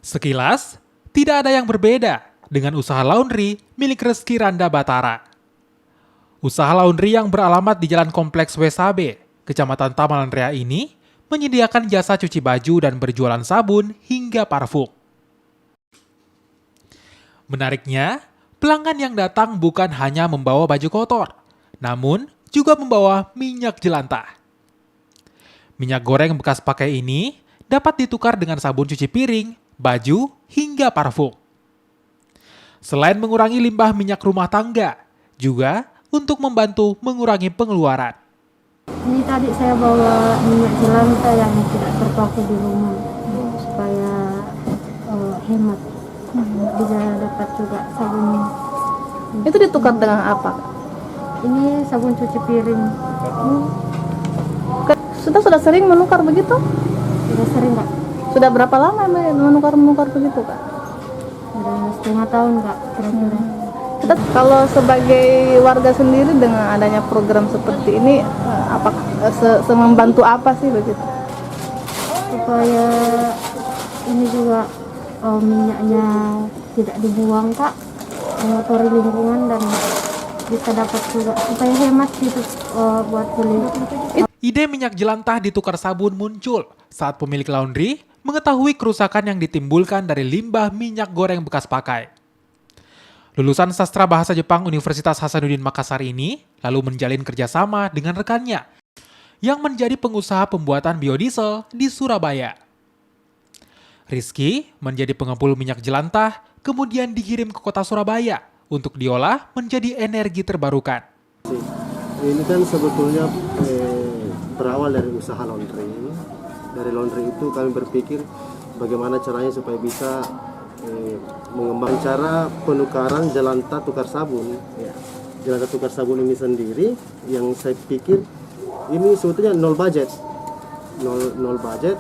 Sekilas, tidak ada yang berbeda dengan usaha laundry milik Reski Randa Batara. Usaha laundry yang beralamat di Jalan Kompleks WSAB, Kecamatan Tamalan Rea ini menyediakan jasa cuci baju dan berjualan sabun hingga parfum. Menariknya, pelanggan yang datang bukan hanya membawa baju kotor, namun juga membawa minyak jelantah. Minyak goreng bekas pakai ini dapat ditukar dengan sabun cuci piring, baju, hingga parfum. Selain mengurangi limbah minyak rumah tangga, juga untuk membantu mengurangi pengeluaran. Ini tadi saya bawa minyak jelantah yang tidak terpakai di rumah supaya hemat. Bisa dapat juga sabun. Itu ditukar dengan apa? Ini sabun cuci piring. Sudah sering menukar begitu? Sudah sering Kak? Sudah berapa lama menukar begitu, Kak? Sudah setengah tahun Kak kira-kira. Kita kalau sebagai warga sendiri dengan adanya program seperti ini, apakah membantu apa sih begitu? Supaya ini juga minyaknya tidak dibuang Kak, mengotori lingkungan dan bisa dapat juga supaya hemat gitu buat beli. Ide minyak jelantah ditukar sabun muncul saat pemilik laundry mengetahui kerusakan yang ditimbulkan dari limbah minyak goreng bekas pakai. Lulusan Sastra Bahasa Jepang Universitas Hasanuddin Makassar ini lalu menjalin kerjasama dengan rekannya yang menjadi pengusaha pembuatan biodiesel di Surabaya. Rizky menjadi pengepul minyak jelantah kemudian dikirim ke kota Surabaya untuk diolah menjadi energi terbarukan. Ini kan sebetulnya berawal dari usaha laundry. Dari laundry itu kami berpikir bagaimana caranya supaya bisa mengembangkan cara penukaran jelantah tukar sabun. Jelantah tukar sabun ini sendiri yang saya pikir ini sebetulnya nol budget. Nol budget.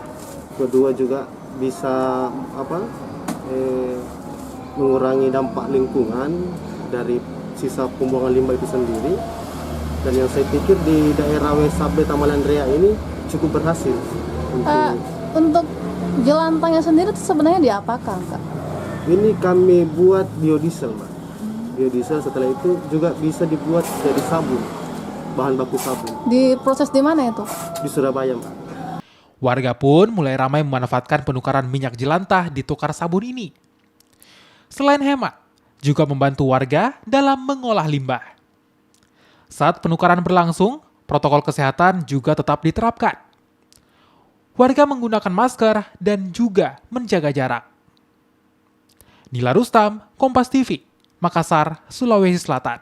Kedua juga bisa mengurangi dampak lingkungan dari sisa pembuangan limbah itu sendiri. Dan yang saya pikir di daerah WSAB Tamalan Rea ini cukup berhasil. Untuk jelantahnya sendiri itu sebenarnya diapakan, Kak? Ini kami buat biodiesel, Mbak. Biodiesel setelah itu juga bisa dibuat jadi sabun, bahan baku sabun. Diproses di mana itu? Di Surabaya, Mbak. Warga pun mulai ramai memanfaatkan penukaran minyak jelantah di tukar sabun ini. Selain hemat, juga membantu warga dalam mengolah limbah. Saat penukaran berlangsung, protokol kesehatan juga tetap diterapkan. Warga menggunakan masker dan juga menjaga jarak. Nila Rustam, Kompas TV, Makassar, Sulawesi Selatan.